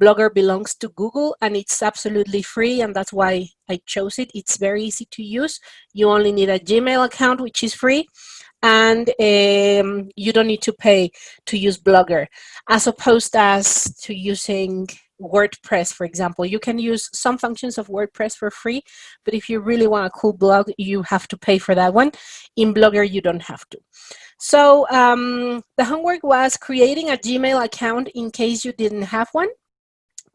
Blogger belongs to Google and it's absolutely free, and that's why I chose it. It's very easy to use. You only need a Gmail account, which is free, and you don't need to pay to use Blogger, as opposed as to using WordPress, for example. You can use some functions of WordPress for free, but if you really want a cool blog, you have to pay for that one. In Blogger, you don't have to. So the homework was creating a Gmail account in case you didn't have one,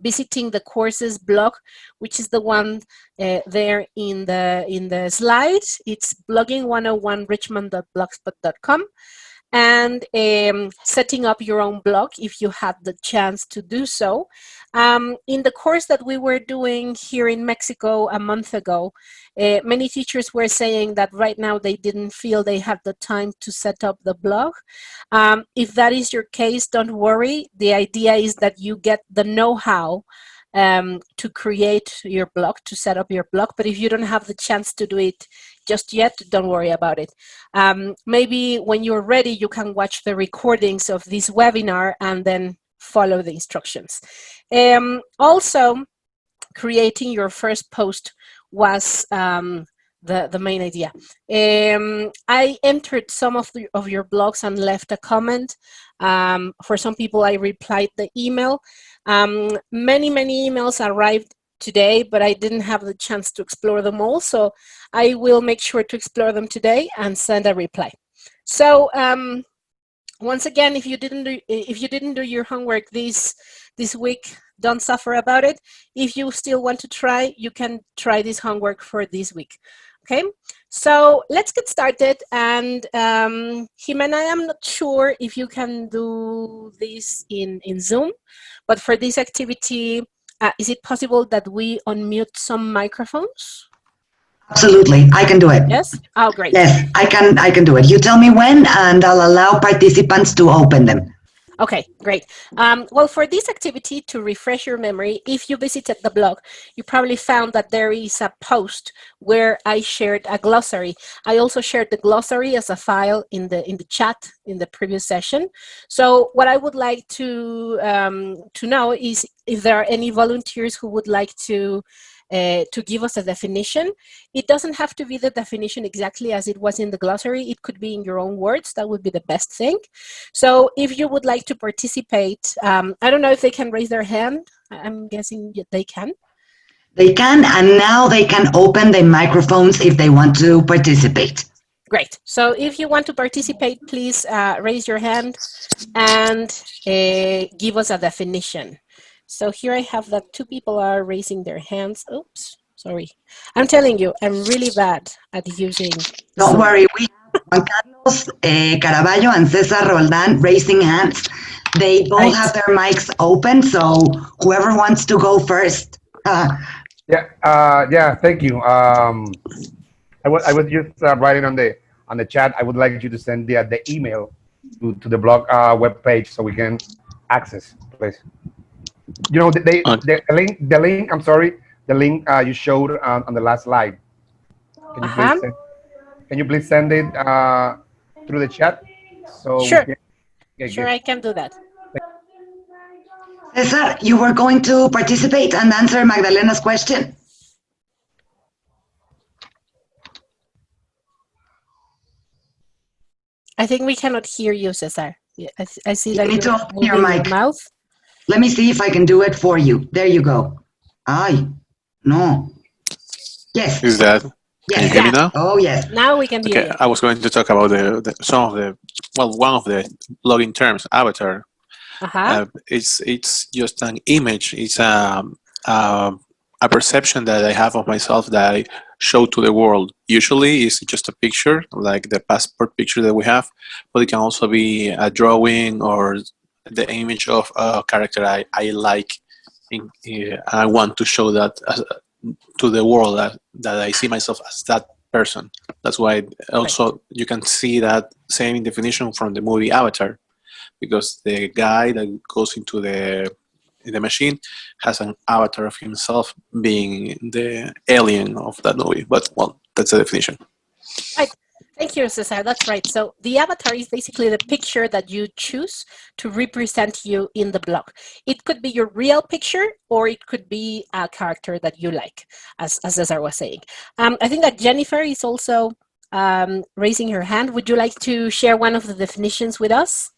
visiting the courses blog, which is the one there in the slides. It's blogging101richmond.blogspot.com, and setting up your own blog if you had the chance to do so. In the course that we were doing here in Mexico a month ago, many teachers were saying that right now they didn't feel they had the time to set up the blog. If that is your case, don't worry. The idea is that you get the know-how to create your blog, to set up your blog. But if you don't have the chance to do it just yet, don't worry about it. Maybe when you're ready, you can watch the recordings of this webinar and then follow the instructions. Also, creating your first post was the main idea. I entered some of your blogs and left a comment. For some people, I replied the email. Many emails arrived today, but I didn't have the chance to explore them all. So I will make sure to explore them today and send a reply. So once again, if you didn't do your homework this week, don't suffer about it. If you still want to try, you can try this homework for this week. Okay, so let's get started. And Jimena, I'm not sure if you can do this in Zoom, but for this activity, is it possible that we unmute some microphones? Absolutely, I can do it. Yes? Oh, great. Yes, I can do it. You tell me when, and I'll allow participants to open them. Okay, great. Well, for this activity, to refresh your memory, if you visited the blog, you probably found that there is a post where I shared a glossary. I also shared the glossary as a file in the chat in the previous session. So what I would like to know is if there are any volunteers who would like to give us a definition. It doesn't have to be the definition exactly as it was in the glossary. It could be in your own words. That would be the best thing. So if you would like to participate, I don't know if they can raise their hand. I'm guessing they can. They can, and now they can open their microphones if they want to participate. Great. So if you want to participate, please raise your hand and give us a definition. So here I have that 2 people are raising their hands. Oops, sorry. I'm telling you, I'm really bad at using Don't Zoom. worry, we have Juan Carlos Caraballo and Cesar Roldan raising hands. They both have their mics open, so whoever wants to go first. Yeah, thank you. I was just writing on the chat. I would like you to send the email to the blog webpage so we can access, please. You know, the link. I'm sorry, the link you showed on the last slide. Can you please send it through the chat? So sure, sure, I can do that. Cesar, you were going to participate and answer Magdalena's question. I think we cannot hear you, Cesar. I see that you need to open your mic. Mouth. Let me see if I can do it for you. There you go. Ay, no. Yes. Is that? Can you hear me now? Oh, yes. Now we can hear you. I was going to talk about one of the blogging terms, avatar. It's just an image. It's a perception that I have of myself that I show to the world. Usually it's just a picture, like the passport picture that we have, but it can also be a drawing or the image of a character I like. I want to show that to the world that I see myself as that person. That's why also you can see that same definition from the movie Avatar, because the guy that goes into the machine has an avatar of himself being the alien of that movie. But well, that's the definition. Right. Thank you, Cesar. That's right. So the avatar is basically the picture that you choose to represent you in the blog. It could be your real picture, or it could be a character that you like, as Cesar was saying. I think that Jennifer is also raising her hand. Would you like to share one of the definitions with us?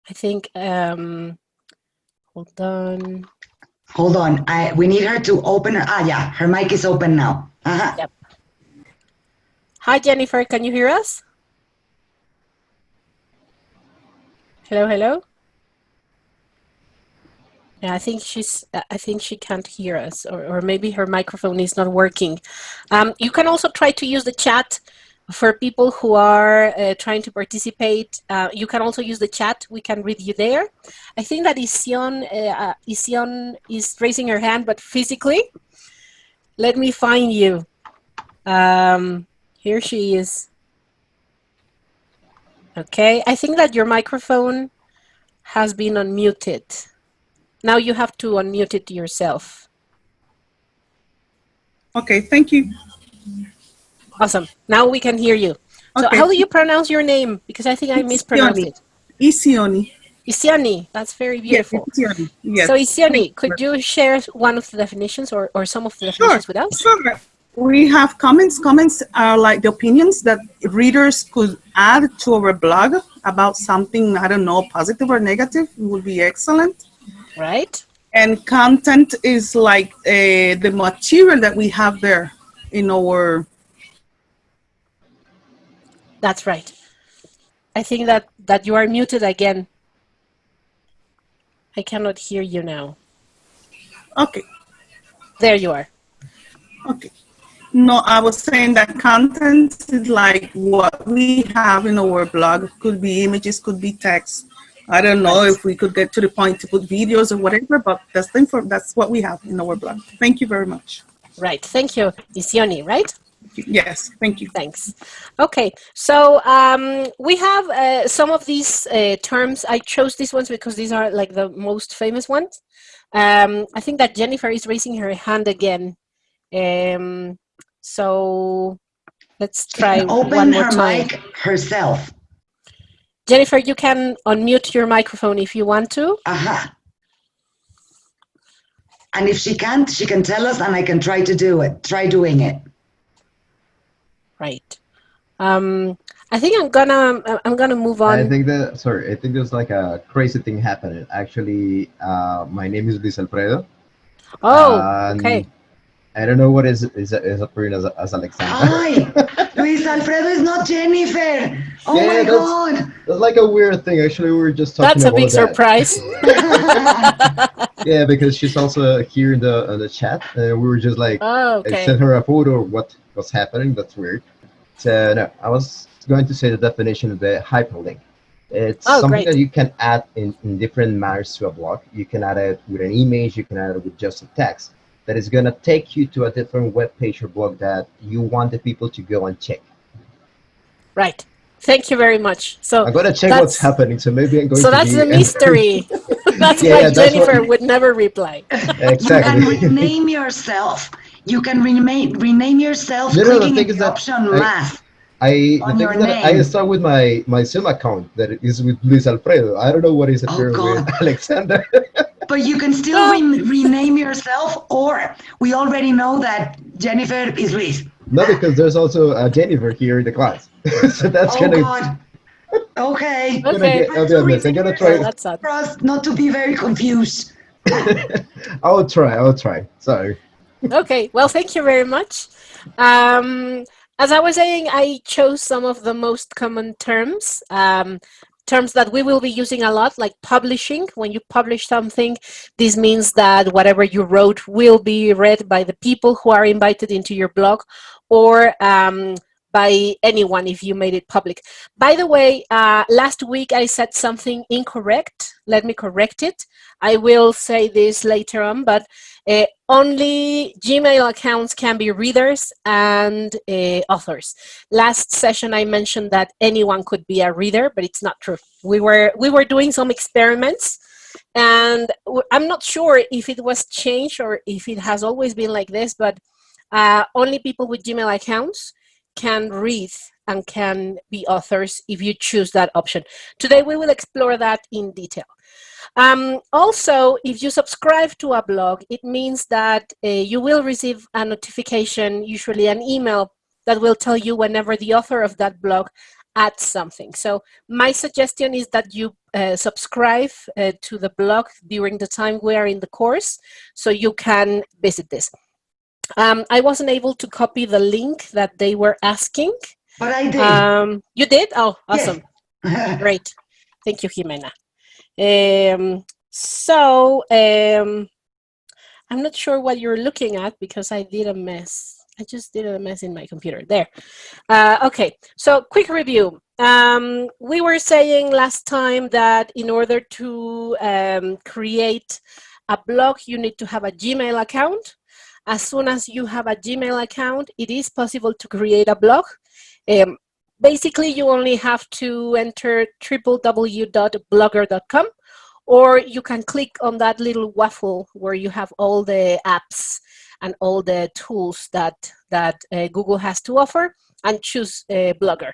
I think, hold on. Hold on. We need her to open her. Yeah, her mic is open now. Yep. Hi, Jennifer. Can you hear us? Hello, hello. Yeah, I think she can't hear us, or maybe her microphone is not working. You can also try to use the chat for people who are trying to participate. You can also use the chat. We can read you there. I think that Ision is raising her hand, but physically. Let me find you. Here she is. Okay, I think that your microphone has been unmuted. Now you have to unmute it yourself. Okay, thank you. Awesome. Now we can hear you. So Okay. how do you pronounce your name? Because I think I mispronounced it. Isioni. Isioni. That's very beautiful. Yes, Isioni. Yes. So Isioni, could you share one of the definitions or some of the definitions with us? Sure. We have comments. Comments are like the opinions that readers could add to our blog about something, I don't know, positive or negative. It would be excellent. Right. And content is like the material that we have there in our... That's right. I think that you are muted again. I cannot hear you now. Okay. There you are. Okay. No, I was saying that content is like what we have in our blog. Could be images, could be text. I don't know if we could get to the point to put videos or whatever, but that's what we have in our blog. Thank you very much. Right. Thank you, Isioni, right? Yes, thank you. Thanks. Okay, so we have some of these terms. I chose these ones because these are like the most famous ones. I think that Jennifer is raising her hand again. So let's try one more time. Open her mic herself. Jennifer, you can unmute your microphone if you want to. And if she can't, she can tell us and I can try to do it. Try doing it. Right. I think I'm gonna move on. I think there's like a crazy thing happening. Actually, my name is Luis Alfredo. Oh, okay. I don't know what is appearing as Alexander. Hi, Luis Alfredo is not Jennifer. Oh my God. That's like a weird thing. Actually, we were just talking about that. That's a big surprise. Yeah, because she's also here in the chat. We were just like, I sent her a photo of what was happening. That's weird. So no, I was going to say the definition of the hyperlink. It's something that you can add in different manners to a blog. You can add it with an image. You can add it with just a text. That is going to take you to a different web page or blog that you want the people to go and check. Right. Thank you very much. So I'm going to check what's happening. So maybe I'm going to. So that's the mystery. That's why Jennifer would never reply. You Exactly. can rename yourself. You can rename yourself clicking the option math. I start with my Zoom account that is with Luis Alfredo. I don't know what is appearing with Alexander. But you can still rename yourself, or we already know that Jennifer is Luis. No, because there's also a Jennifer here in the class. So that's God. Okay. I'm gonna try for us not to be very confused. I'll try. Sorry. Okay. Well, thank you very much. As I was saying, I chose some of the most common terms. Terms that we will be using a lot, like publishing. When you publish something, this means that whatever you wrote will be read by the people who are invited into your blog, or by anyone if you made it public. By the way, last week I said something incorrect. Let me correct it. I will say this later on, but only Gmail accounts can be readers and authors. Last session I mentioned that anyone could be a reader, but it's not true. We were doing some experiments, And I'm not sure if it was changed or if it has always been like this, but only people with Gmail accounts can read and can be authors if you choose that option. Today we will explore that in detail. Also, if you subscribe to a blog, it means that you will receive a notification, usually an email, that will tell you whenever the author of that blog adds something. So my suggestion is that you subscribe to the blog during the time we are in the course, so you can visit this. I wasn't able to copy the link that they were asking. But I did. You did? Oh, awesome. Yes. Great. Thank you, Jimena. I'm not sure what you're looking at because I did a mess. I just did a mess in my computer. There. Okay, so quick review. We were saying last time that in order to create a blog, you need to have a Gmail account. As soon as you have a Gmail account, it is possible to create a blog. Basically, you only have to enter www.blogger.com, or you can click on that little waffle where you have all the apps and all the tools that Google has to offer, and choose Blogger.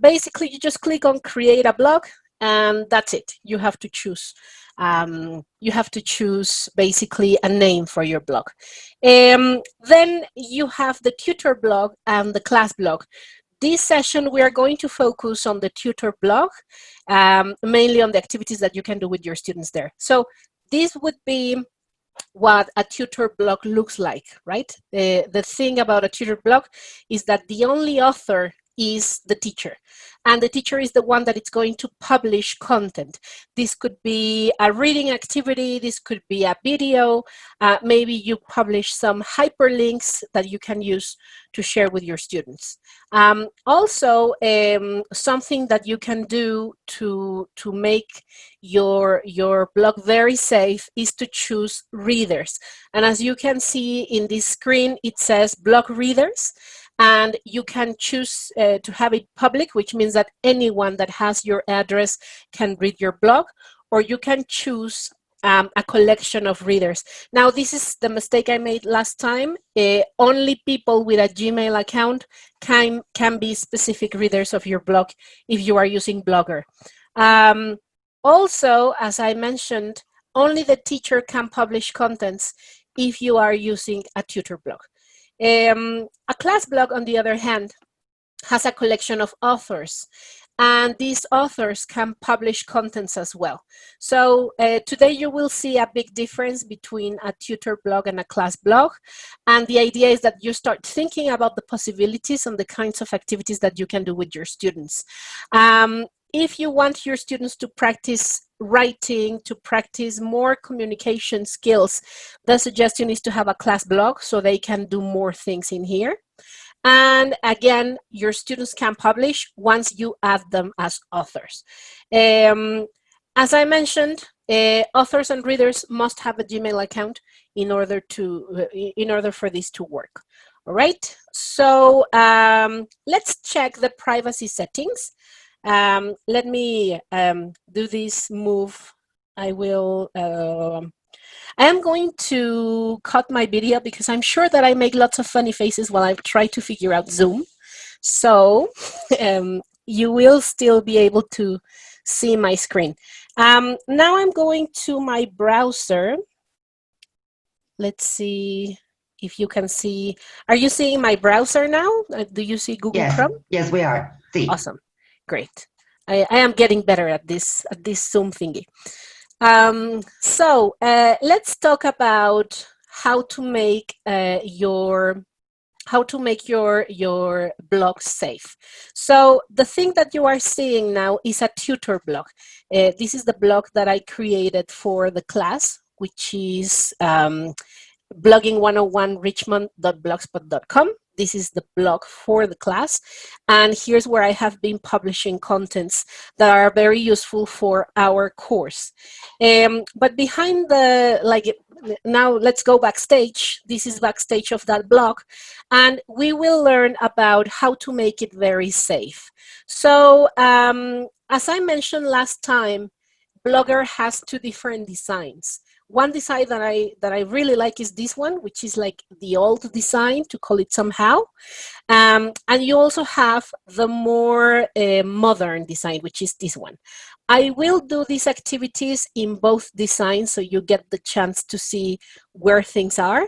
Basically, you just click on create a blog, and that's it. You have to choose. You have to choose basically a name for your blog. Then you have the tutor blog and the class blog. This session, we are going to focus on the tutor blog, mainly on the activities that you can do with your students there. So this would be what a tutor blog looks like, right? The thing about a tutor blog is that the only author is the teacher, and the teacher is the one that is going to publish content. This could be a reading activity, this could be a video, maybe you publish some hyperlinks that you can use to share with your students. Also, something that you can do to make your blog very safe is to choose readers. And as you can see in this screen, it says blog readers. And you can choose to have it public, which means that anyone that has your address can read your blog, or you can choose a collection of readers. Now, this is the mistake I made last time. Only people with a Gmail account can be specific readers of your blog if you are using Blogger. Also, as I mentioned, only the teacher can publish contents if you are using a tutor blog. A class blog, on the other hand, has a collection of authors, and these authors can publish contents as well. So today you will see a big difference between a tutor blog and a class blog, and the idea is that you start thinking about the possibilities and the kinds of activities that you can do with your students. If you want your students to practice writing, to practice more communication skills, the suggestion is to have a class blog so they can do more things in here. And again, your students can publish once you add them as authors. As I mentioned, authors and readers must have a Gmail account in order for this to work. All right, so let's check the privacy settings. Let me do this move. I am going to cut my video because I'm sure that I make lots of funny faces while I try to figure out Zoom. So you will still be able to see my screen. Now I'm going to my browser. Let's see if you can see. Are you seeing my browser now? Do you see Google Chrome? Yes, we are. See. Awesome. Great. I am getting better at this Zoom thingy. So let's talk about how to make your blog safe. So the thing that you are seeing now is a tutor blog. This is the blog that I created for the class, which is blogging101richmond.blogspot.com. This is the blog for the class. And here's where I have been publishing contents that are very useful for our course. But behind now let's go backstage. This is backstage of that blog. And we will learn about how to make it very safe. So as I mentioned last time, Blogger has two different designs. One design that I really like is this one, which is like the old design, to call it somehow. And you also have the more modern design, which is this one. I will do these activities in both designs so you get the chance to see where things are.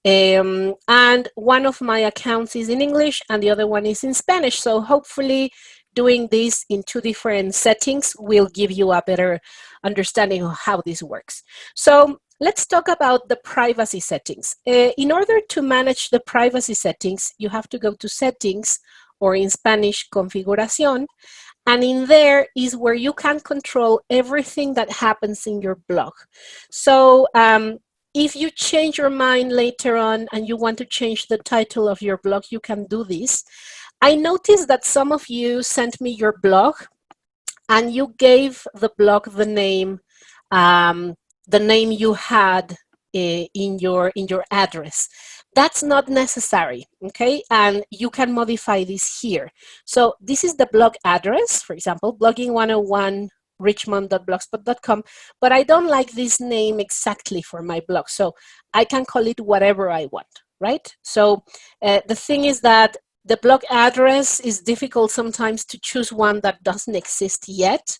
And one of my accounts is in English and the other one is in Spanish. So hopefully doing this in two different settings will give you a better understanding of how this works. So let's talk about the privacy settings. In order to manage the privacy settings, you have to go to settings, or in Spanish, configuración. And in there is where you can control everything that happens in your blog. So if you change your mind later on and you want to change the title of your blog, you can do this. I noticed that some of you sent me your blog and you gave the blog the name you had in your address. That's not necessary, okay? And you can modify this here. So this is the blog address, for example, blogging101 richmond.blogspot.com, but I don't like this name exactly for my blog, so I can call it whatever I want, right? So the thing is that the blog address is difficult sometimes to choose one that doesn't exist yet.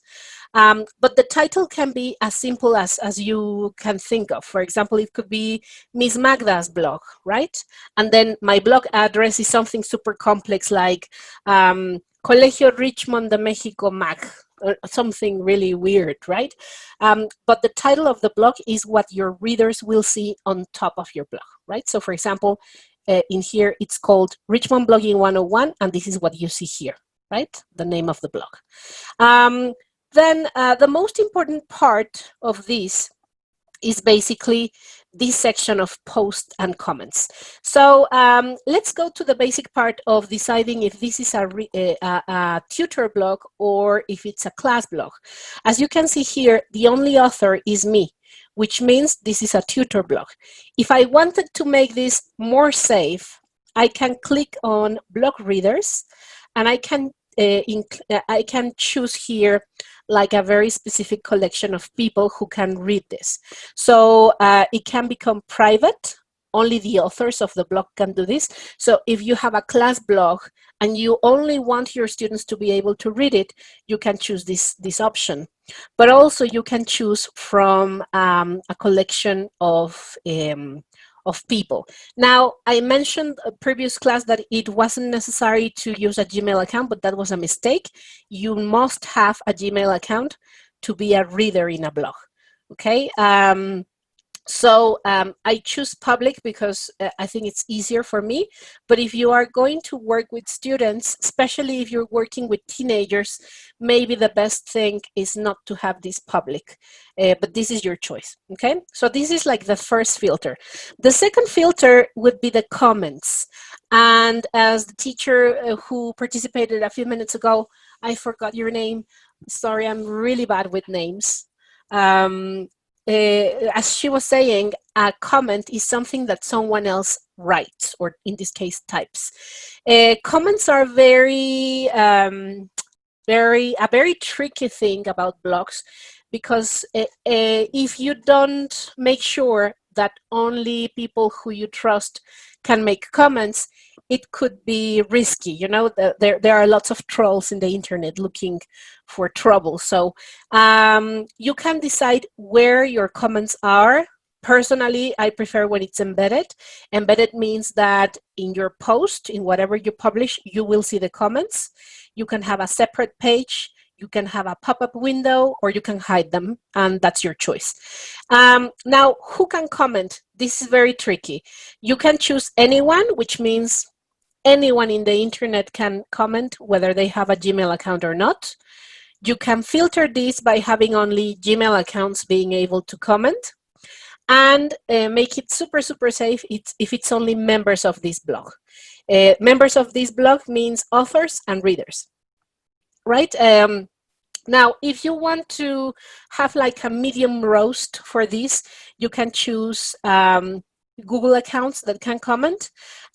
But the title can be as simple as you can think of. For example, it could be Miss Magda's blog, right? And then my blog address is something super complex like Colegio Richmond de Mexico Mag, something really weird, right? But the title of the blog is what your readers will see on top of your blog, right? So for example, in here, it's called Richmond Blogging 101, and this is what you see here, right? The name of the blog. Then the most important part of this is basically this section of posts and comments. So let's go to the basic part of deciding if this is a tutor blog or if it's a class blog. As you can see here, the only author is me, which means this is a tutor blog. If I wanted to make this more safe, I can click on blog readers and I can choose here like a very specific collection of people who can read this. So it can become private. Only the authors of the blog can do this. So if you have a class blog and you only want your students to be able to read it, you can choose this option. But also you can choose from a collection of people. Now, I mentioned a previous class that it wasn't necessary to use a Gmail account, but that was a mistake. You must have a Gmail account to be a reader in a blog, okay? So I choose public because I think it's easier for me. But if you are going to work with students, especially if you're working with teenagers, maybe the best thing is not to have this public. But this is your choice, okay? So this is like the first filter. The second filter would be the comments. And as the teacher who participated a few minutes ago, I forgot your name. Sorry, I'm really bad with names. As she was saying, a comment is something that someone else writes, or in this case, types. Comments are a very tricky thing about blogs, because if you don't make sure that only people who you trust can make comments, it could be risky. You know, there are lots of trolls in the internet looking for trouble. So you can decide where your comments are. Personally, I prefer when it's embedded. Embedded means that in your post, in whatever you publish, you will see the comments. You can have a separate page. You can have a pop-up window, or you can hide them, and that's your choice. Now, who can comment? This is very tricky. You can choose anyone, which means anyone in the internet can comment, whether they have a Gmail account or not. You can filter this by having only Gmail accounts being able to comment, and make it super, super safe if it's only members of this blog. Members of this blog means authors and readers, right? Now, if you want to have like a medium roast for this, you can choose Google accounts that can comment.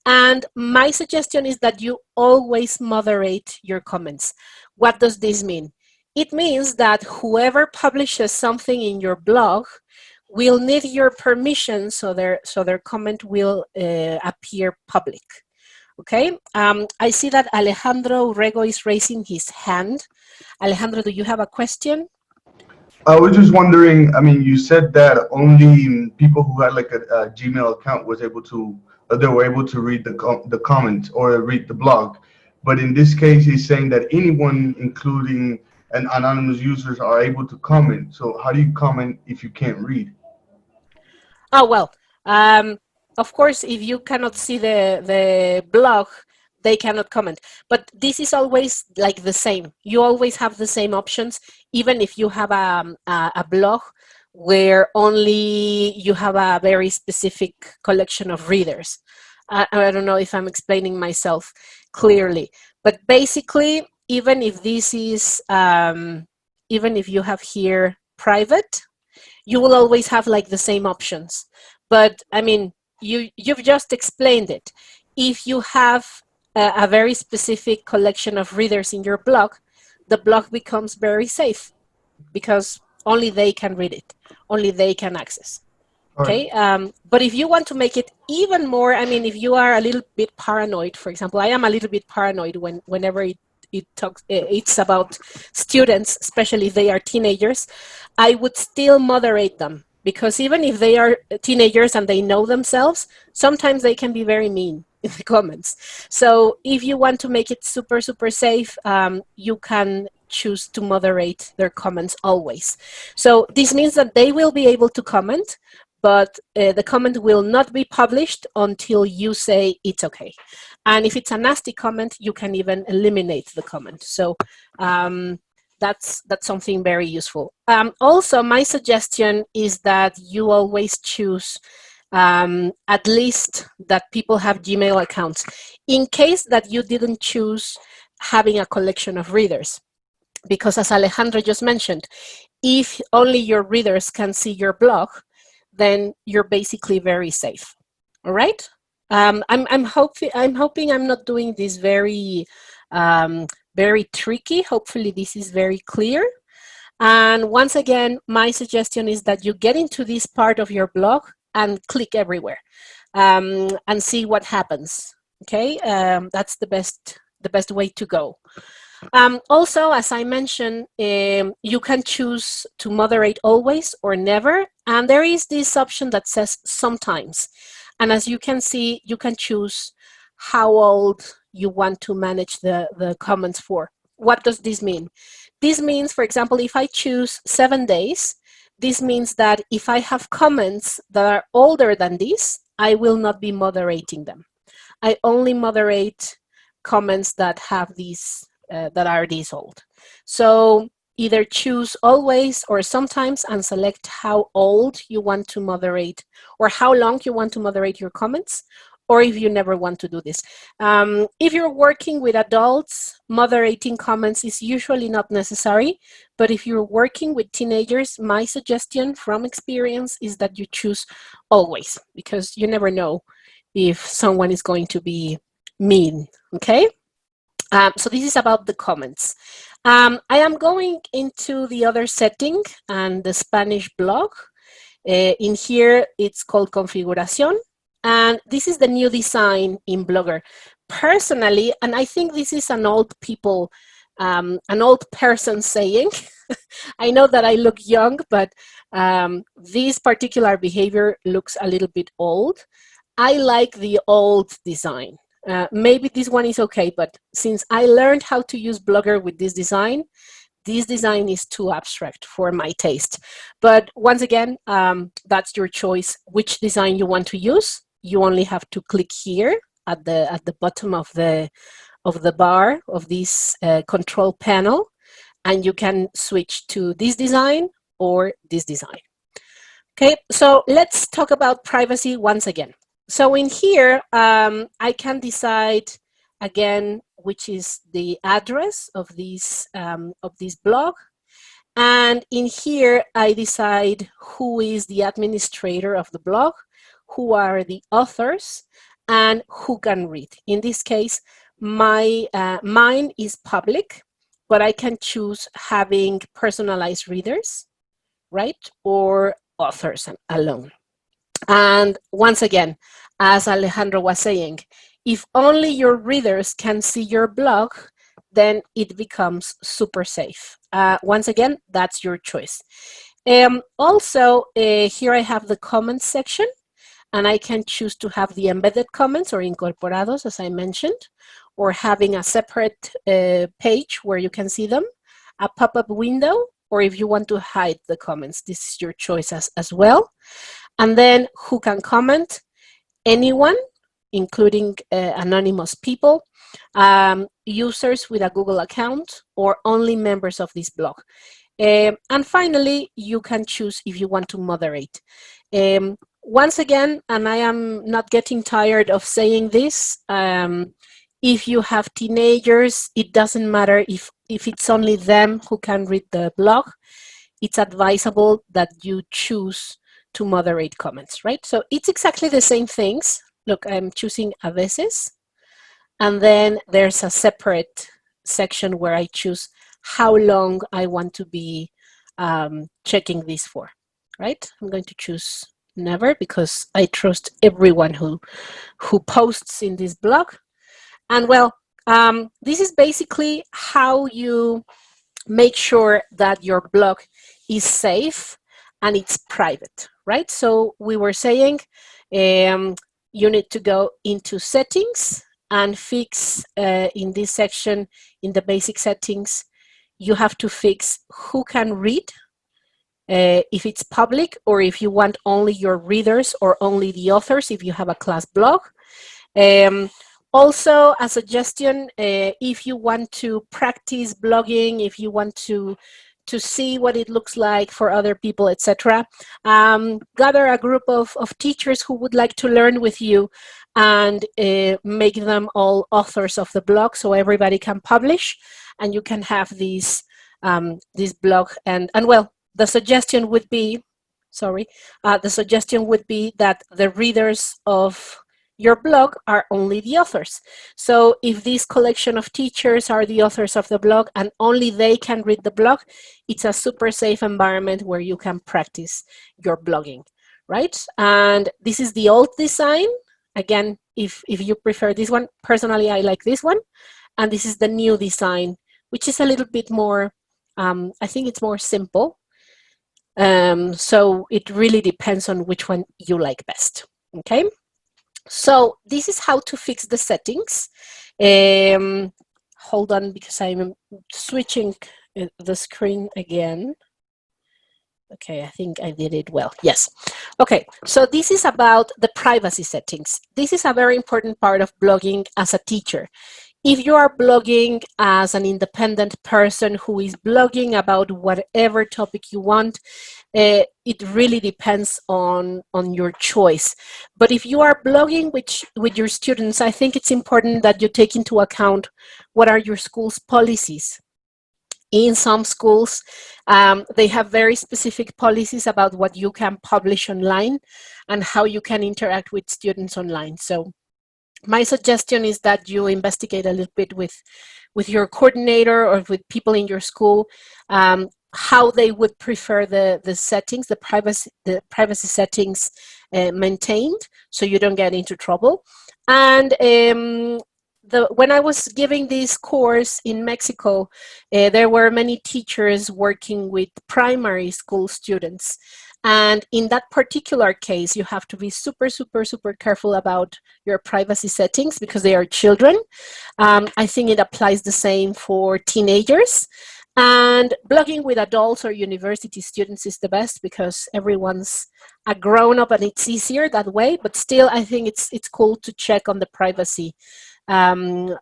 And my suggestion is that you always moderate your comments. What does this mean? It means that whoever publishes something in your blog will need your permission, so their comment will appear public. Okay, I see that Alejandro Rego is raising his hand. Alejandro, do you have a question? I was just wondering, I mean, you said that only people who had like a Gmail account was able to, they were able to read the comment or read the blog. But in this case, he's saying that anyone, including an anonymous users, are able to comment. So how do you comment if you can't read? Oh, well, of course, if you cannot see the blog, they cannot comment. But this is always like the same. You always have the same options, even if you have a blog where only you have a very specific collection of readers. I don't know if I'm explaining myself clearly, but basically, even if this is, even if you have here private, you will always have like the same options. But I mean, you've just explained it. If you have a very specific collection of readers in your blog, the blog becomes very safe because only they can read it, only they can access. Okay, but if you want to make it even more, I mean, if you are a little bit paranoid, for example, I am a little bit paranoid whenever it's about students, especially if they are teenagers, I would still moderate them, because even if they are teenagers and they know themselves, sometimes they can be very mean in the comments. So if you want to make it super, super safe, you can choose to moderate their comments always. So this means that they will be able to comment, but the comment will not be published until you say it's okay. And if it's a nasty comment, you can even eliminate the comment. So that's something very useful. Also, my suggestion is that you always choose at least that people have Gmail accounts, in case that you didn't choose having a collection of readers. Because as Alejandro just mentioned, if only your readers can see your blog, then you're basically very safe. All right. I'm hoping I'm not doing this very very tricky. Hopefully this is very clear. And once again, my suggestion is that you get into this part of your blog and click everywhere and see what happens. Okay, that's the best way to go. Also, as I mentioned, you can choose to moderate always or never, and there is this option that says sometimes. And as you can see, you can choose how old you want to manage the comments for. What does this mean? This means, for example, if I choose 7 days, this means that if I have comments that are older than this, I will not be moderating them. I only moderate comments that have these that are this old. So either choose always or sometimes and select how old you want to moderate or how long you want to moderate your comments, or if you never want to do this. If you're working with adults, moderating comments is usually not necessary, but if you're working with teenagers, my suggestion from experience is that you choose always, because you never know if someone is going to be mean, okay? So this is about the comments. I am going into the other setting and the Spanish blog. In here, it's called Configuración. And this is the new design in Blogger. Personally, and I think this is an old person saying, I know that I look young, but this particular behavior looks a little bit old. I like the old design. Maybe this one is okay, but since I learned how to use Blogger with this design is too abstract for my taste. But once again, that's your choice, which design you want to use. You only have to click here at the bottom of the bar of this control panel, and you can switch to this design or this design. Okay, so let's talk about privacy once again. So in here, I can decide again which is the address of this blog, and in here I decide who is the administrator of the blog, who are the authors, and who can read. In this case, mine is public, but I can choose having personalized readers, right? Or authors alone. And once again, as Alejandro was saying, if only your readers can see your blog, then it becomes super safe. Once again, that's your choice. Also, here I have the comments section, and I can choose to have the embedded comments or incorporados, as I mentioned, or having a separate page where you can see them, a pop-up window, or if you want to hide the comments, this is your choice as well. And then who can comment? Anyone, including anonymous people, users with a Google account, or only members of this blog. And finally, you can choose if you want to moderate. Once again, and I am not getting tired of saying this, if you have teenagers, it doesn't matter if it's only them who can read the blog. It's advisable that you choose to moderate comments, right? So it's exactly the same things. Look, I'm choosing a veces, and then there's a separate section where I choose how long I want to be checking this for, right? I'm going to choose never because I trust everyone who posts in this blog. And well, this is basically how you make sure that your blog is safe and it's private, right? So we were saying you need to go into settings and fix in this section, in the basic settings, you have to fix who can read, if it's public, or if you want only your readers or only the authors, if you have a class blog. Also, a suggestion, if you want to practice blogging, if you want to see what it looks like for other people, etc., gather a group of teachers who would like to learn with you and make them all authors of the blog so everybody can publish and you can have this blog. And well, the suggestion would be, the suggestion would be that the readers of your blog are only the authors. So if this collection of teachers are the authors of the blog and only they can read the blog, it's a super safe environment where you can practice your blogging, right? And this is the old design. Again, if you prefer this one, personally, I like this one. And this is the new design, which is a little bit more, I think it's more simple. So it really depends on which one you like best, okay? So this is how to fix the settings. Hold on, because I'm switching the screen again. Okay, I think I did it well. Yes. Okay, so this is about the privacy settings. This is a very important part of blogging as a teacher. If you are blogging as an independent person who is blogging about whatever topic you want, it really depends on your choice. But if you are blogging with your students, I think it's important that you take into account what are your school's policies. In some schools, they have very specific policies about what you can publish online and how you can interact with students online. So my suggestion is that you investigate a little bit with your coordinator or with people in your school, how they would prefer the settings, the privacy settings maintained, so you don't get into trouble. And when I was giving this course in Mexico, there were many teachers working with primary school students. And in that particular case, you have to be super, super, super careful about your privacy settings because they are children. I think it applies the same for teenagers. And blogging with adults or university students is the best because everyone's a grown-up and it's easier that way. But still, I think it's cool to check on the privacy on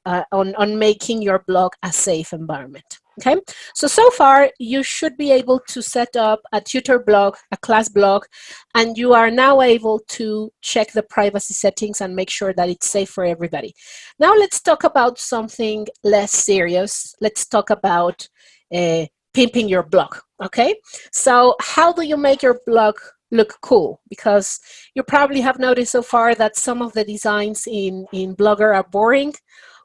making your blog a safe environment. Okay, so far you should be able to set up a tutor blog, a class blog, and you are now able to check the privacy settings and make sure that it's safe for everybody. Now let's talk about something less serious. Let's talk about pimping your blog, okay? So how do you make your blog look cool? Because you probably have noticed so far that some of the designs in Blogger are boring,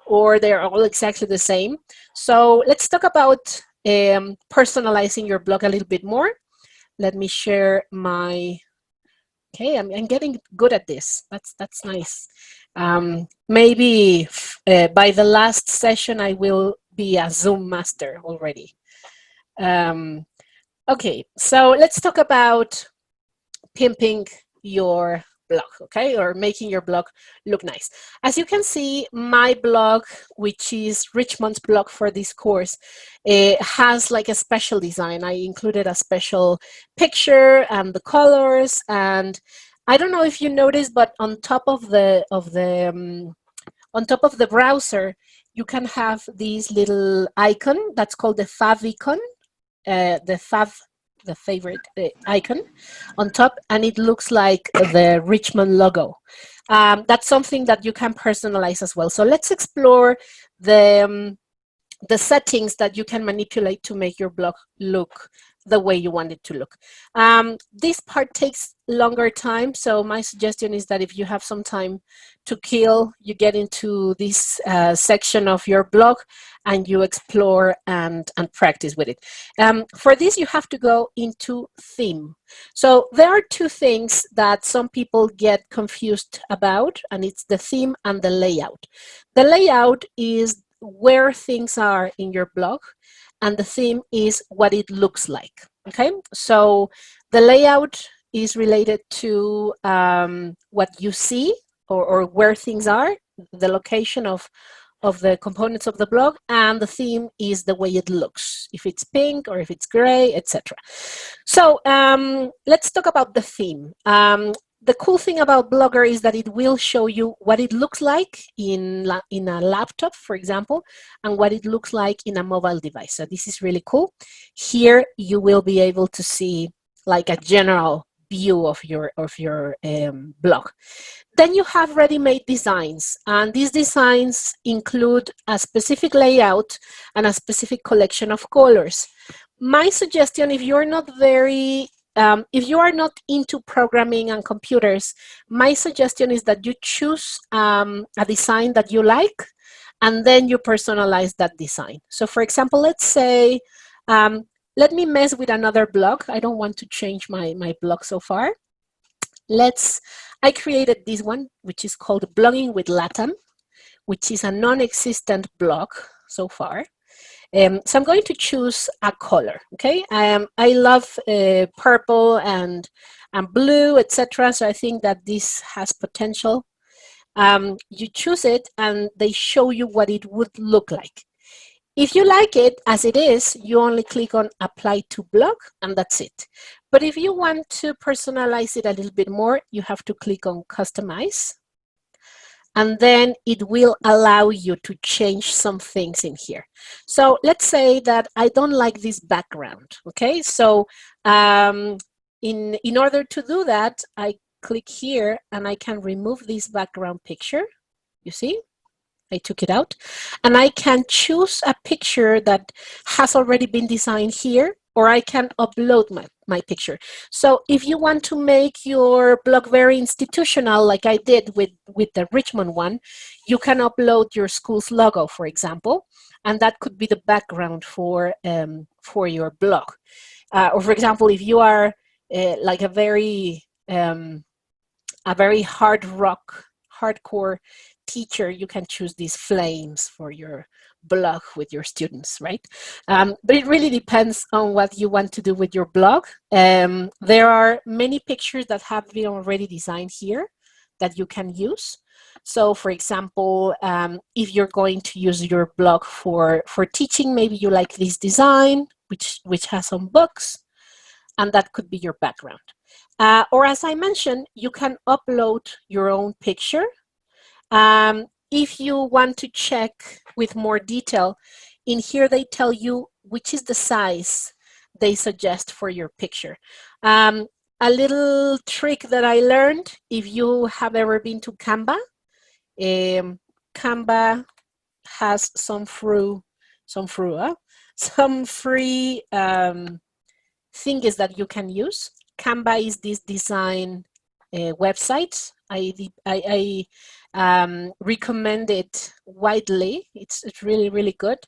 or they're all exactly the same. So let's talk about personalizing your blog a little bit more. Let me share my, okay, I'm getting good at this. That's nice. Maybe by the last session, I will be a Zoom master already. Okay, so let's talk about pimping your blog, okay, or making your blog look nice. As you can see, my blog, which is Richmond's blog for this course, has like a special design. I included a special picture and the colors, and I don't know if you noticed, but on top of the browser, you can have this little icon that's called the fav icon, the favorite icon on top, and it looks like the Richmond logo. That's something that you can personalize as well. So let's explore the settings that you can manipulate to make your blog look the way you want it to look. This part takes longer time, so my suggestion is that if you have some time to kill, you get into this section of your blog and you explore and practice with it. For this, you have to go into theme. So there are two things that some people get confused about, and it's the theme and the layout. The layout is where things are in your blog, and the theme is what it looks like. Okay, so the layout is related to what you see or where things are, the location of the components of the blog, and the theme is the way it looks, if it's pink or if it's gray, etc. So let's talk about the theme. The cool thing about Blogger is that it will show you what it looks like in a laptop, for example, and what it looks like in a mobile device. So this is really cool. Here you will be able to see like a general view of your blog. Then you have ready-made designs, and these designs include a specific layout and a specific collection of colors. My suggestion, if you're not if you are not into programming and computers, my suggestion is that you choose a design that you like, and then you personalize that design. So for example, let's say, let me mess with another blog. I don't want to change my blog so far. I created this one, which is called Blogging with Latam, which is a non-existent blog so far. So I'm going to choose a color, okay? I love purple and blue, etc. So I think that this has potential. You choose it and they show you what it would look like. If you like it as it is, you only click on Apply to Blog, and that's it. But if you want to personalize it a little bit more, you have to click on Customize. And then it will allow you to change some things in here. So let's say that I don't like this background, okay? So in order to do that, I click here and I can remove this background picture. You see? I took it out. And I can choose a picture that has already been designed here, or I can upload my picture. So if you want to make your blog very institutional, like I did with the Richmond one, you can upload your school's logo, for example, and that could be the background for your blog. Or for example, if you are like a very hardcore teacher, you can choose these flames for your blog with your students, right? But it really depends on what you want to do with your blog. There are many pictures that have been already designed here that you can use. So for example, if you're going to use your blog for teaching, maybe you like this design, which has some books, and that could be your background. Or as I mentioned, you can upload your own picture. If you want to check with more detail, in here they tell you which is the size they suggest for your picture. A little trick that I learned, if you have ever been to Canva, Canva has some free things that you can use. Canva is this design website. I recommended widely. It's really, really good.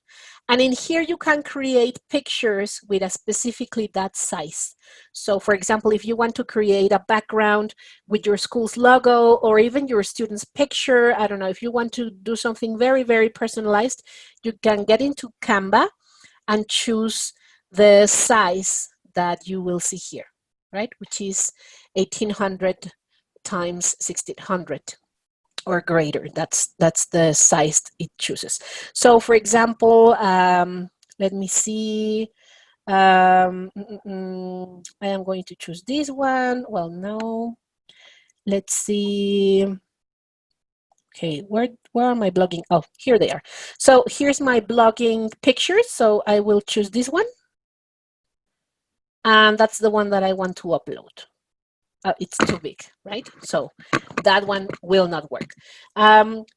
And in here, you can create pictures with a specifically that size. So for example, if you want to create a background with your school's logo or even your student's picture, I don't know, if you want to do something very, very personalized, you can get into Canva and choose the size that you will see here, right? Which is 1800 times 1600 or greater. That's the size it chooses. So for example, let me see. I am going to choose this one. Well, no. Let's see. Okay, where are my blogging? Oh, here they are. So here's my blogging pictures. So I will choose this one. And that's the one that I want to upload. It's too big, right? So that one will not work.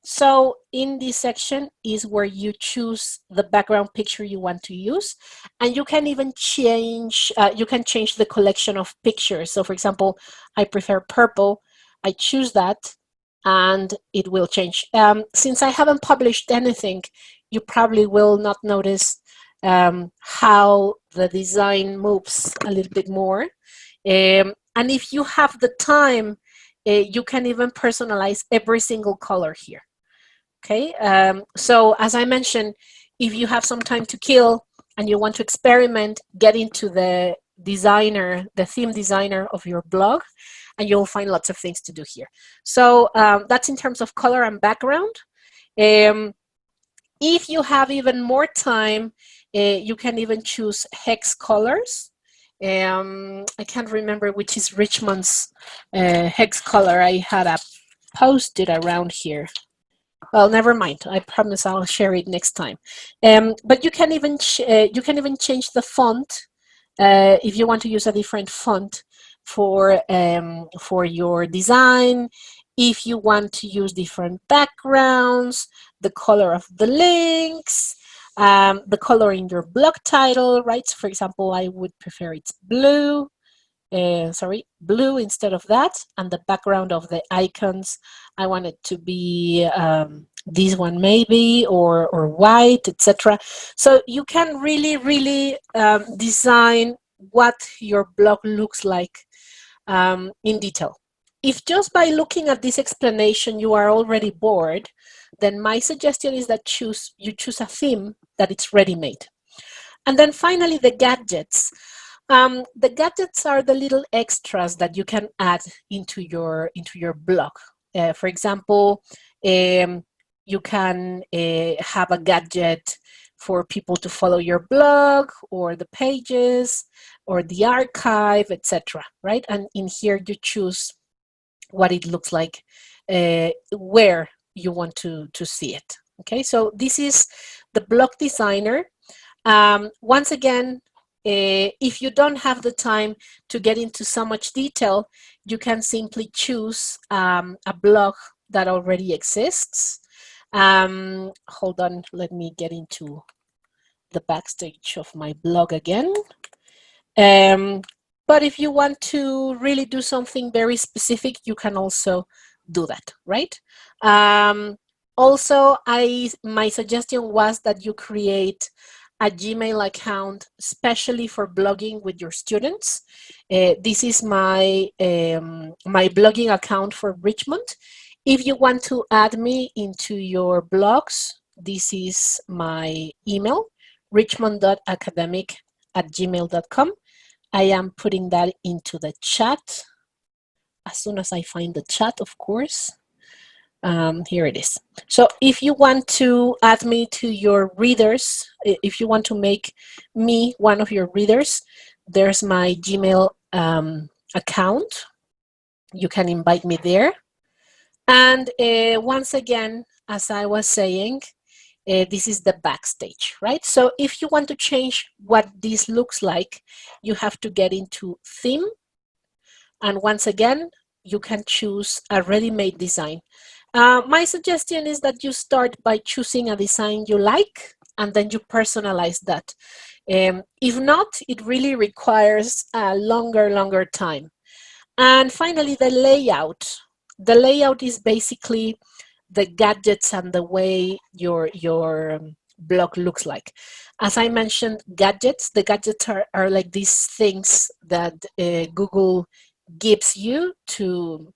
So in this section is where you choose the background picture you want to use, and you can even change, you can change the collection of pictures. So for example, I prefer purple, I choose that, and it will change. Since I haven't published anything, you probably will not notice how the design moves a little bit more. And if you have the time, you can even personalize every single color here. Okay, so as I mentioned, if you have some time to kill and you want to experiment, get into the designer, the theme designer of your blog, and you'll find lots of things to do here. So that's in terms of color and background. If you have even more time, you can even choose hex colors. I can't remember which is Richmond's hex color. I had a post-it around here. Well, never mind. I promise I'll share it next time. But you can even change the font if you want to use a different font for your design. If you want to use different backgrounds, the color of the links. The color in your blog title, right? So for example, I would prefer it's blue, blue instead of that. And the background of the icons, I want it to be this one maybe, or white, etc. So you can really, really design what your blog looks like in detail. If just by looking at this explanation you are already bored, then my suggestion is that you choose a theme that it's ready-made. And then finally, the gadgets. The gadgets are the little extras that you can add into your blog. For example, you can have a gadget for people to follow your blog or the pages or the archive, etc. Right? And in here you choose what it looks like, where you want to see it. Okay, so this is the blog designer. Once again, if you don't have the time to get into so much detail, you can simply choose a blog that already exists. Hold on, let me get into the backstage of my blog again. But if you want to really do something very specific, you can also do that, right? Also, my suggestion was that you create a Gmail account especially for blogging with your students. This is my blogging account for Richmond. If you want to add me into your blogs, this is my email, richmond.academic@gmail.com. I am putting that into the chat as soon as I find the chat, of course. Here it is. So if you want to add me to your readers, if you want to make me one of your readers, there's my Gmail account. You can invite me there. And once again, as I was saying, this is the backstage, right? So if you want to change what this looks like, you have to get into theme. And once again, you can choose a ready-made design. My suggestion is that you start by choosing a design you like, and then you personalize that. If not, it really requires a longer time. And finally, the layout. The layout is basically the gadgets and the way your blog looks like. As I mentioned, the gadgets are like these things that Google gives you to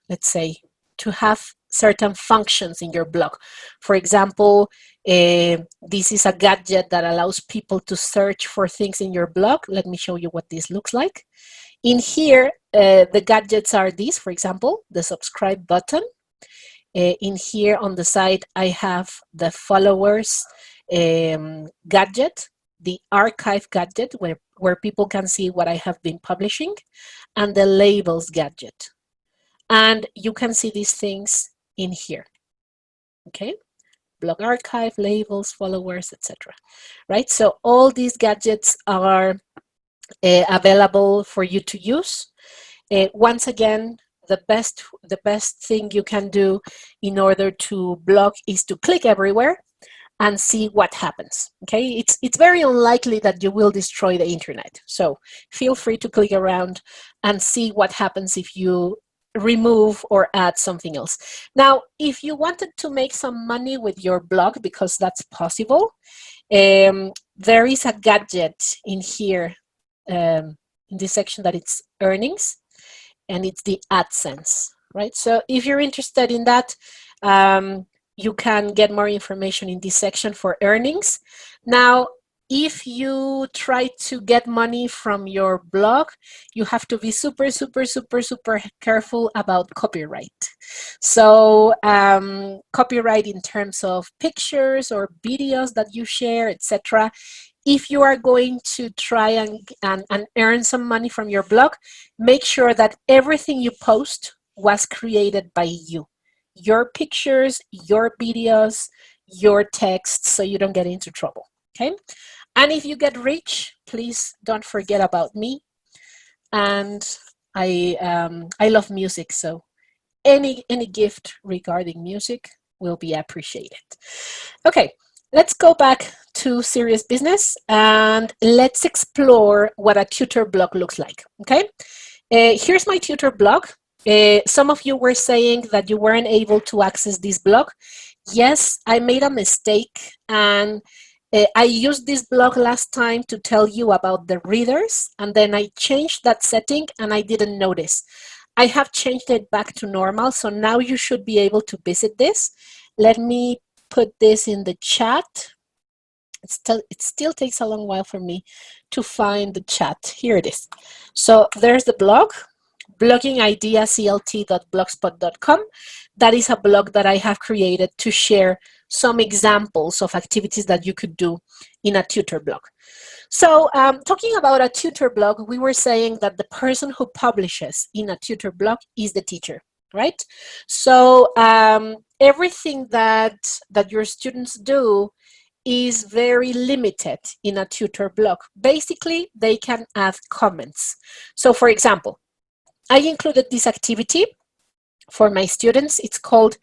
let's say, to have certain functions in your blog. For example, this is a gadget that allows people to search for things in your blog. Let me show you what this looks like. In here, the gadgets are these, for example, the subscribe button. In here on the side, I have the followers gadget, the archive gadget, where people can see what I have been publishing, and the labels gadget. And you can see these things in here, okay? Blog archive, labels, followers, etc. Right? So all these gadgets are available for you to use. Once again, the best thing you can do in order to blog is to click everywhere and see what happens. Okay, it's very unlikely that you will destroy the internet. So feel free to click around and see what happens if you remove or add something else. Now, if you wanted to make some money with your blog, because that's possible, there is a gadget in here in this section that it's earnings, and it's the AdSense, right? So if you're interested in that, you can get more information in this section for earnings. Now, if you try to get money from your blog, you have to be super, super, super, super careful about copyright. So copyright in terms of pictures or videos that you share, etc. If you are going to try and earn some money from your blog, make sure that everything you post was created by you. Your pictures, your videos, your text, so you don't get into trouble, okay? And if you get rich, please don't forget about me. And I love music, so any gift regarding music will be appreciated. Okay, let's go back to serious business and let's explore what a tutor blog looks like, okay? Here's my tutor blog. Some of you were saying that you weren't able to access this blog. Yes, I made a mistake, and I used this blog last time to tell you about the readers, and then I changed that setting and I didn't notice. I have changed it back to normal, so now you should be able to visit this. Let me put this in the chat. It still takes a long while for me to find the chat. Here it is. So there's the blog, bloggingideaclt.blogspot.com. That is a blog that I have created to share some examples of activities that you could do in a tutor blog. So talking about a tutor blog, we were saying that the person who publishes in a tutor blog is the teacher, right? So everything that your students do is very limited in a tutor blog. Basically, they can add comments. So for example, I included this activity for my students. It's called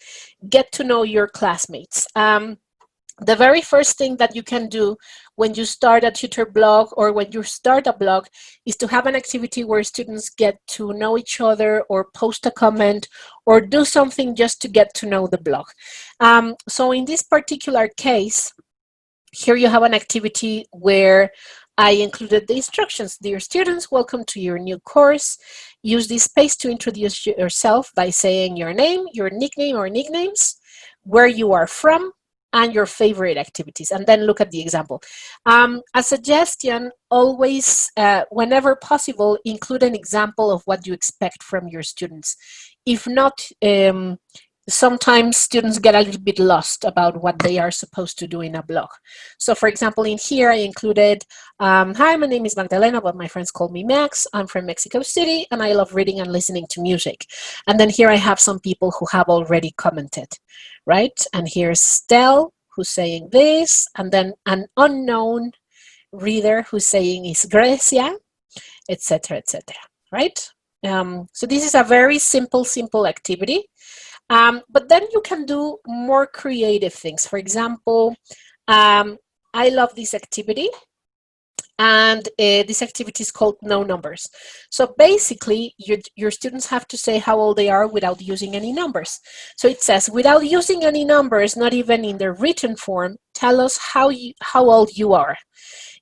Get to Know Your Classmates. The very first thing that you can do when you start a tutor blog or when you start a blog is to have an activity where students get to know each other or post a comment or do something just to get to know the blog. So in this particular case, here you have an activity where I included the instructions. Dear students, welcome to your new course. Use this space to introduce yourself by saying your name, your nickname or nicknames, where you are from, and your favorite activities. And then look at the example. A suggestion, always, whenever possible, include an example of what you expect from your students. If not, sometimes students get a little bit lost about what they are supposed to do in a blog. So for example, in here I included, hi, my name is Magdalena, but my friends call me Max. I'm from Mexico City and I love reading and listening to music. And then here I have some people who have already commented, right? And here's Stel, who's saying this, and then an unknown reader who's saying is Grecia, etc., etc., right? So this is a very simple activity. But then you can do more creative things. For example, I love this activity. And this activity is called No Numbers. So basically, your students have to say how old they are without using any numbers. So it says, without using any numbers, not even in the written form, tell us how old you are.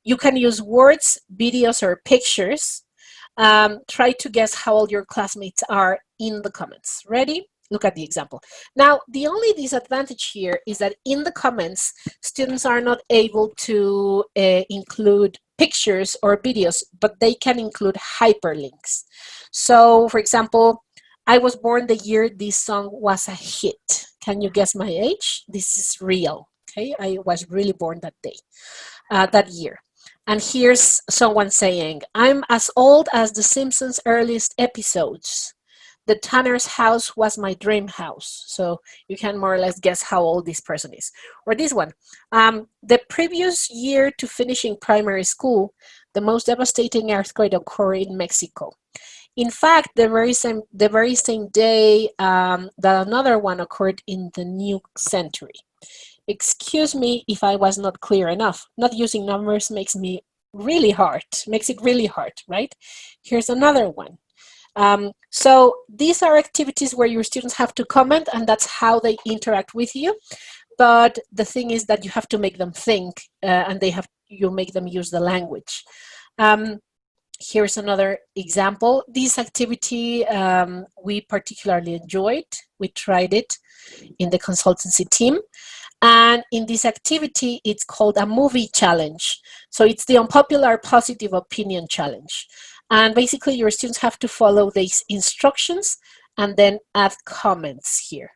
You can use words, videos, or pictures. Try to guess how old your classmates are in the comments. Ready? Look at the example. Now, the only disadvantage here is that in the comments, students are not able to include pictures or videos, but they can include hyperlinks. So, for example, I was born the year this song was a hit. Can you guess my age? This is real, okay? I was really born that day, that year. And here's someone saying, I'm as old as The Simpsons' earliest episodes. The Tanner's house was my dream house. So you can more or less guess how old this person is. Or this one, the previous year to finishing primary school, the most devastating earthquake occurred in Mexico. In fact, the very same day that another one occurred in the new century. Excuse me if I was not clear enough. Not using numbers makes it really hard, right? Here's another one. So these are activities where your students have to comment, and that's how they interact with you. But the thing is that you have to make them think, and you make them use the language. Here's another example. This activity we particularly enjoyed. We tried it in the consultancy team. And in this activity, it's called a movie challenge. So it's the unpopular positive opinion challenge. And basically, your students have to follow these instructions and then add comments here,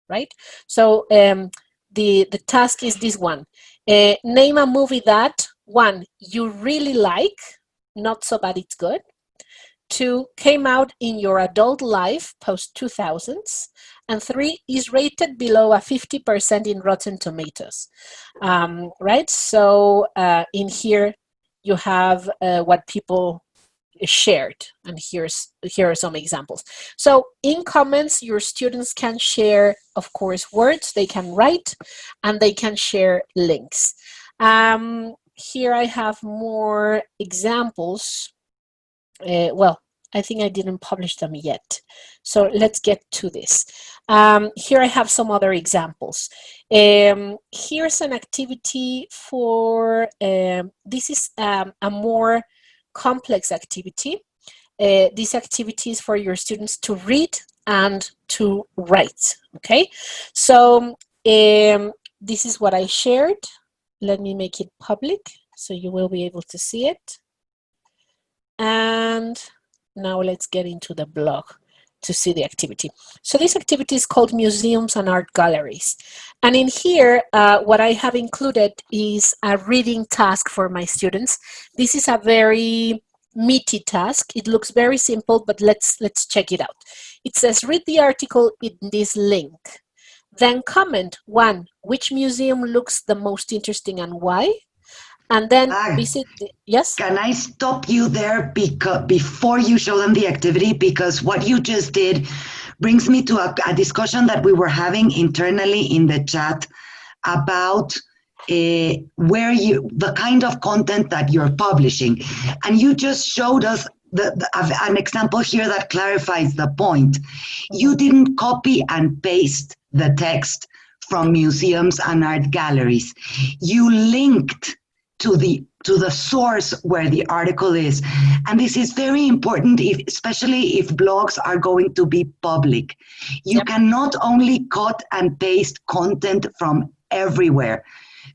right? So the task is this one. Name a movie that, 1, you really like, not so bad it's good. 2, came out in your adult life post-2000s. And 3, is rated below a 50% in Rotten Tomatoes, right? So in here, you have what people shared, and here are some examples. So in comments, your students can share, of course, words, they can write, and they can share links. Here I have more examples. Well, I think I didn't publish them yet. So let's get to this. Here I have some other examples. Here's an activity for, this is a more complex activity. This activity is for your students to read and to write, okay? So this is what I shared. Let me make it public so you will be able to see it. And now let's get into the blog to see the activity. So this activity is called Museums and Art Galleries. And in here, what I have included is a reading task for my students. This is a very meaty task. It looks very simple, but let's check it out. It says, read the article in this link. Then comment, 1, which museum looks the most interesting and why? And then visit, yes? Can I stop you there before you show them the activity? Because what you just did brings me to a discussion that we were having internally in the chat about the kind of content that you're publishing. And you just showed us an example here that clarifies the point. You didn't copy and paste the text from museums and art galleries. You linked to the source where the article is. And this is very important, especially if blogs are going to be public. You can not only cut and paste content from everywhere,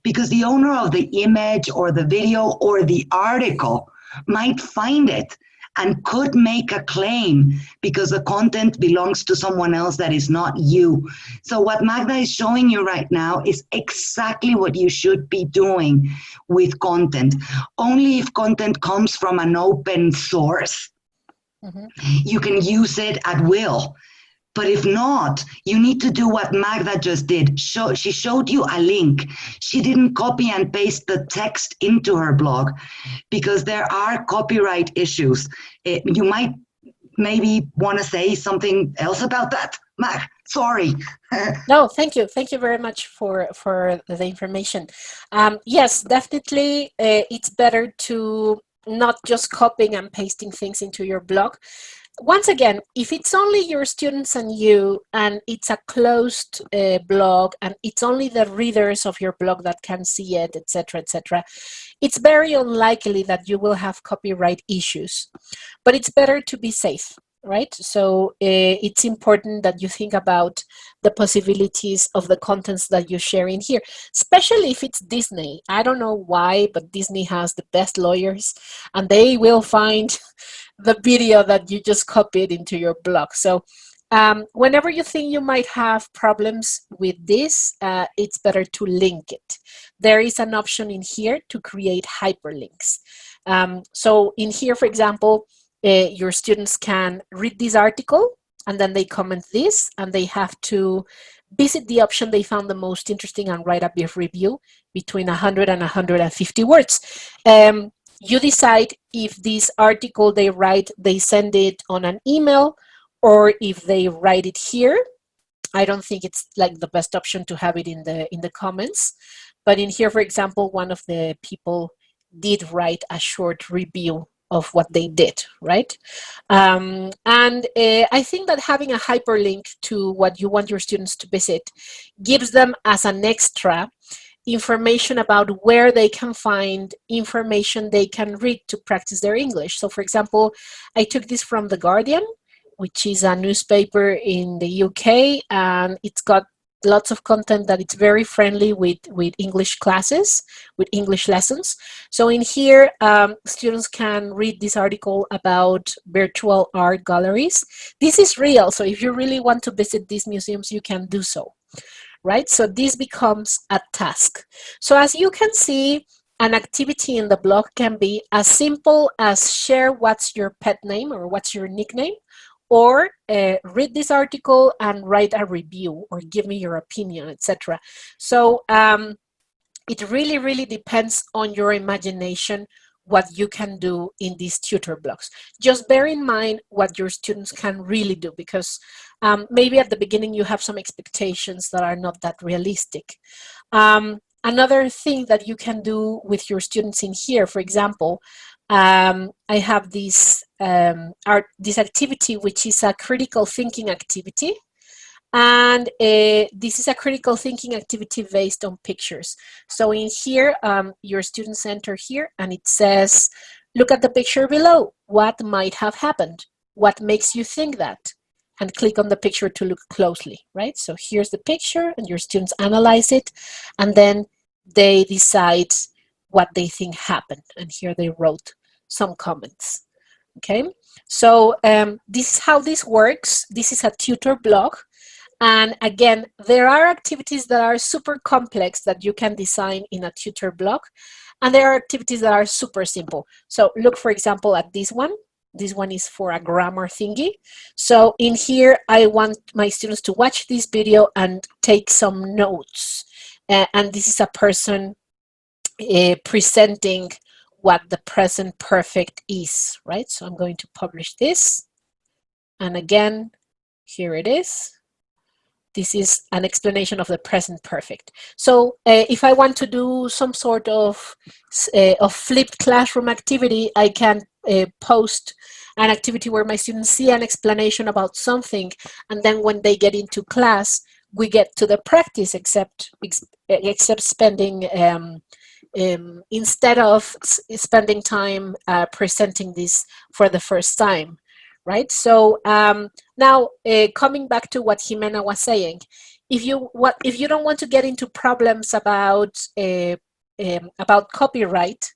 because the owner of the image or the video or the article might find it and could make a claim because the content belongs to someone else that is not you. So what Magda is showing you right now is exactly what you should be doing with content. Only if content comes from an open source, you can use it at will. But if not, you need to do what Magda just did. She showed you a link. She didn't copy and paste the text into her blog because there are copyright issues. You might maybe want to say something else about that, Mag. Sorry. No, thank you. Thank you very much for the information. Yes, definitely, it's better to not just copying and pasting things into your blog. Once again, if it's only your students and you, and it's a closed blog, and it's only the readers of your blog that can see it, etc., it's very unlikely that you will have copyright issues. But it's better to be safe, right? So it's important that you think about the possibilities of the contents that you share in here, especially if it's Disney. I don't know why, but Disney has the best lawyers, and they will find the video that you just copied into your blog. So whenever you think you might have problems with this, it's better to link it. There is an option in here to create hyperlinks. So in here, for example, your students can read this article, and then they comment this, and they have to visit the option they found the most interesting and write a brief review between 100 and 150 words. You decide if this article they write, they send it on an email, or if they write it here. I don't think it's like the best option to have it in the comments. But in here, for example, one of the people did write a short review of what they did, right? And I think that having a hyperlink to what you want your students to visit gives them as an extra information about where they can find information they can read to practice their English. So for example, I took this from The Guardian, which is a newspaper in the UK, and it's got lots of content that it's very friendly with English classes, with English lessons. So in here, students can read this article about virtual art galleries. This is real, so if you really want to visit these museums, you can do so, right? So this becomes a task. So as you can see, an activity in the blog can be as simple as share what's your pet name or what's your nickname, or read this article and write a review, or give me your opinion, etc. So it really, really depends on your imagination what you can do in these tutor blogs. Just bear in mind what your students can really do, because maybe at the beginning you have some expectations that are not that realistic. Another thing that you can do with your students in here, for example, I have this activity, which is a critical thinking activity. And this is a critical thinking activity based on pictures. So in here, your students enter here, and it says, look at the picture below. What might have happened? What makes you think that? And click on the picture to look closely, right? So here's the picture, and your students analyze it, and then they decide what they think happened. And here they wrote some comments. Okay, so this is how this works. This is a tutor blog. And again, there are activities that are super complex that you can design in a tutor blog. And there are activities that are super simple. So look, for example, at this one. This one is for a grammar thingy. So in here, I want my students to watch this video and take some notes. And this is a person presenting what the present perfect is, right? So I'm going to publish this. And again, here it is. This is an explanation of the present perfect. So if I want to do some sort of flipped classroom activity, I can post an activity where my students see an explanation about something, and then when they get into class, we get to the practice, except spending, instead of spending time presenting this for the first time. Right. So now coming back to what Jimena was saying, if you don't want to get into problems about copyright,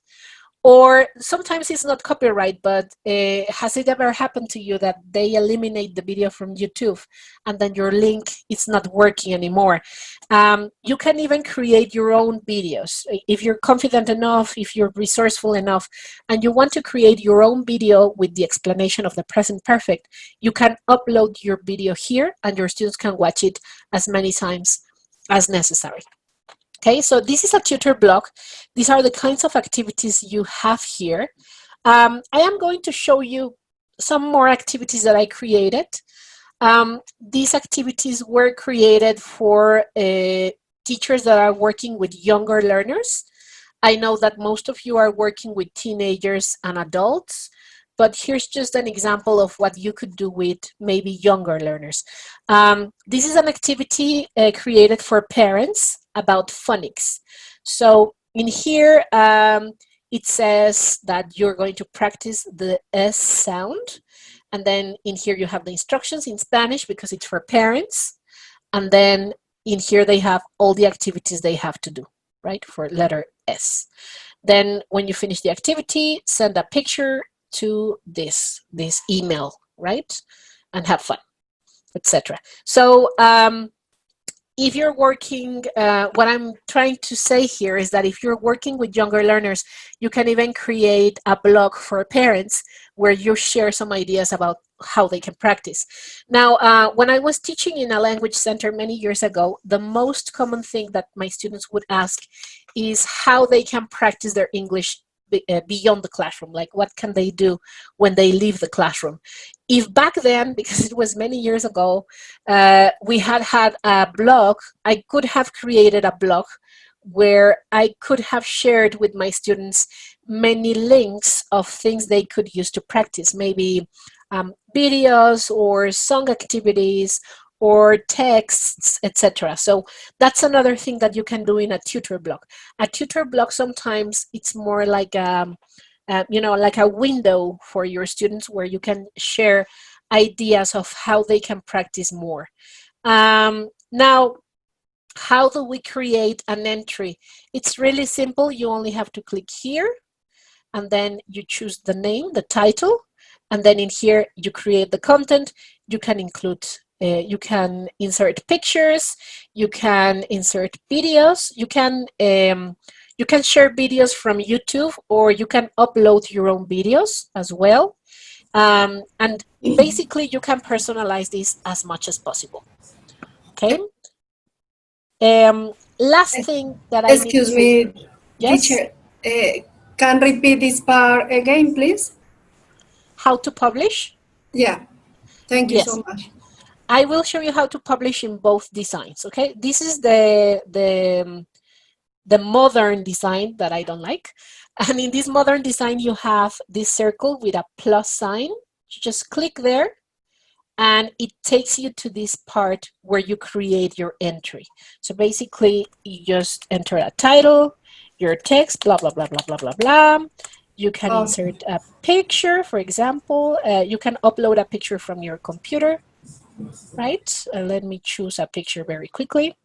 or sometimes it's not copyright, but has it ever happened to you that they eliminate the video from YouTube and then your link is not working anymore? You can even create your own videos. If you're confident enough, if you're resourceful enough, and you want to create your own video with the explanation of the present perfect, you can upload your video here and your students can watch it as many times as necessary. Okay, so this is a tutor blog. These are the kinds of activities you have here. I am going to show you some more activities that I created. These activities were created for teachers that are working with younger learners. I know that most of you are working with teenagers and adults, but here's just an example of what you could do with maybe younger learners. This is an activity created for parents about phonics. So in here, it says that you're going to practice the S sound. And then in here you have the instructions in Spanish because it's for parents. And then in here they have all the activities they have to do, right, for letter S. Then when you finish the activity, send a picture to this email, right, and have fun, etc. So if you're working, what I'm trying to say here is that if you're working with younger learners, you can even create a blog for parents where you share some ideas about how they can practice. Now, when I was teaching in a language center many years ago, the most common thing that my students would ask is how they can practice their English beyond the classroom. Like, what can they do when they leave the classroom? If back then, because it was many years ago, we had a blog, I could have created a blog where I could have shared with my students many links of things they could use to practice, maybe videos or song activities or texts, etc. So that's another thing that you can do in a tutor blog. A tutor blog, sometimes it's more like like a window for your students where you can share ideas of how they can practice more. Now, how do we create an entry? It's really simple. You only have to click here, and then you choose the name, the title, and then in here you create the content. You can include, you can insert pictures, you can insert videos, you can share videos from YouTube, or you can upload your own videos as well. And basically you can personalize this as much as possible. Okay. Last thing that I excuse me, yes? teacher, can repeat this part again, please? How to publish? Yeah, thank you so much. I will show you how to publish in both designs. Okay, this is the modern design that I don't like, and in this modern design you have this circle with a plus sign. You just click there and it takes you to this part where you create your entry. So basically you just enter a title, your text, blah blah blah blah blah blah blah. You can insert a picture, for example. You can upload a picture from your computer, right? Let me choose a picture very quickly.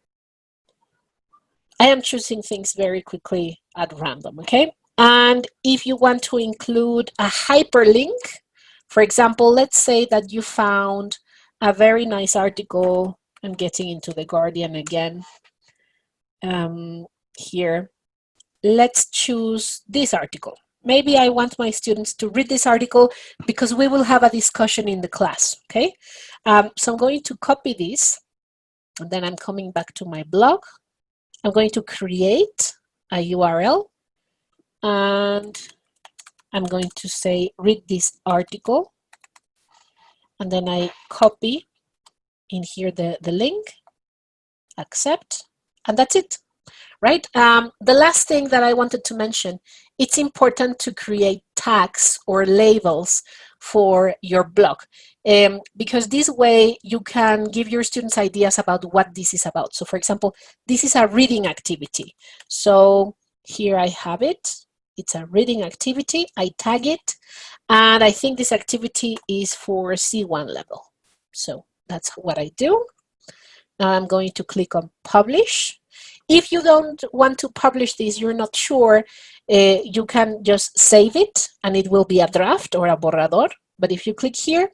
I am choosing things very quickly at random, okay? And if you want to include a hyperlink, for example, let's say that you found a very nice article. I'm getting into The Guardian again. Here, let's choose this article. Maybe I want my students to read this article because we will have a discussion in the class, okay? So I'm going to copy this, and then I'm coming back to my blog. I'm going to create a URL, and I'm going to say, read this article, and then I copy in here the link, accept, and that's it, right? The last thing that I wanted to mention, it's important to create tags or labels for your blog, because this way you can give your students ideas about what this is about. So for example, this is a reading activity. So here I have it. It's a reading activity. I tag it, and I think this activity is for C1 level. So that's what I do. Now I'm going to click on publish. If you don't want to publish this, you're not sure, you can just save it and it will be a draft or a borrador. But if you click here,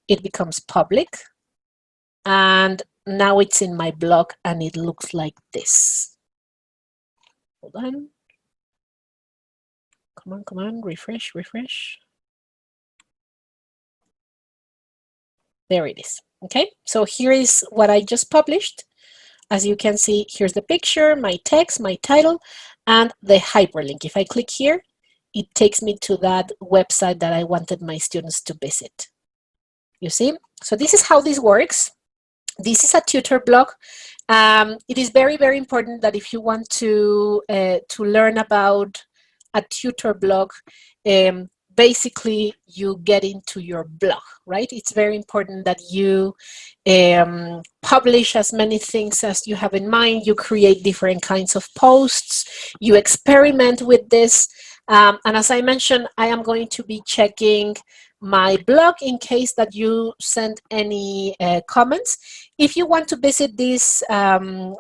it becomes public. And now it's in my blog and it looks like this. Hold on. Come on, refresh. There it is. Okay, so here is what I just published. As you can see, here's the picture, my text, my title, and the hyperlink. If I click here, it takes me to that website that I wanted my students to visit. You see? So this is how this works. This is a tutor blog. It is very, very important that if you want to learn about a tutor blog, basically you get into your blog, right? It's very important that you publish as many things as you have in mind. You create different kinds of posts. You experiment with this. And as I mentioned, I am going to be checking my blog in case that you send any comments. If you want to visit this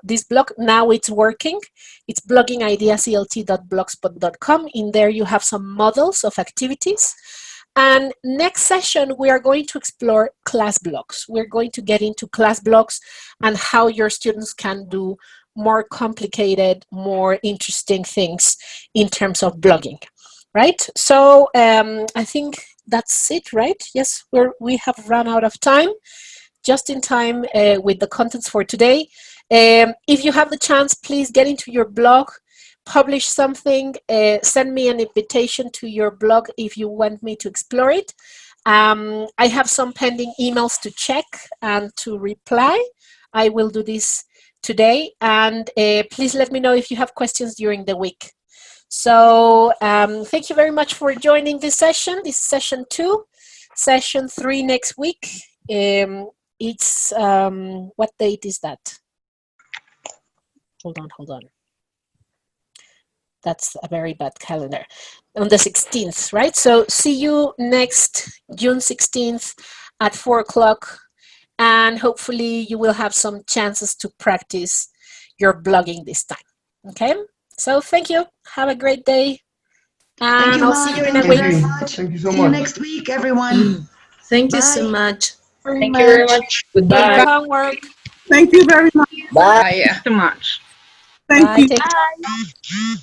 this blog, now it's working. It's bloggingidea.clt.blogspot.com. In there you have some models of activities. And next session, we are going to explore class blogs. We're going to get into class blogs and how your students can do more complicated, more interesting things in terms of blogging, right? So I think that's it, right? Yes, we have run out of time, just in time with the contents for today. If you have the chance, please get into your blog, publish something, send me an invitation to your blog if you want me to explore it. I have some pending emails to check and to reply. I will do this today, and please let me know if you have questions during the week. So thank you very much for joining this session. This is session 2. Session 3 next week. It's, what date is that? Hold on. That's a very bad calendar. On the 16th, right? So see you next June 16th at 4 o'clock. And hopefully you will have some chances to practice your blogging this time. Okay? So thank you. Have a great day. And I'll see you in a week. Thank you so much. See you next week, everyone. Thank you so much. Thank you very much. Goodbye. Good homework. Thank you very much. Bye. Too much. Thank you. Bye.